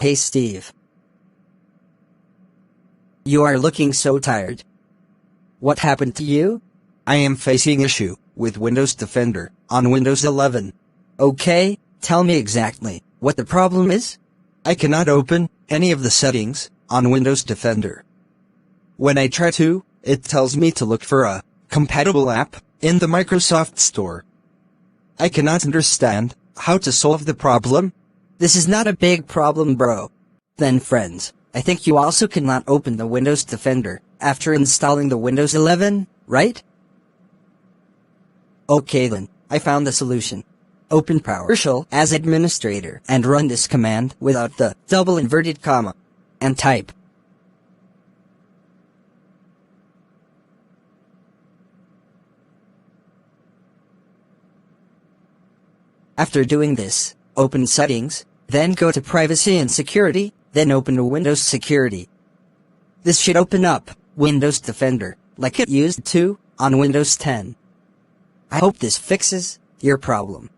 Hey Steve. You are looking so tired. What happened to you? I am facing issue with Windows Defender on Windows 11. Okay, tell me exactly what the problem is. I cannot open any of the settings on Windows Defender. When I try to, it tells me to look for a compatible app in the Microsoft Store. I cannot understand how to solve the problem. This is not a big problem, bro. Then friends, I think you also cannot open the Windows Defender after installing the Windows 11, right? Okay then, I found the solution. Open PowerShell as administrator and run this command without the double inverted comma. And type. After doing this, open Settings, then go to Privacy and Security, then open to Windows Security. This should open up Windows Defender, like it used to on Windows 10. I hope this fixes your problem.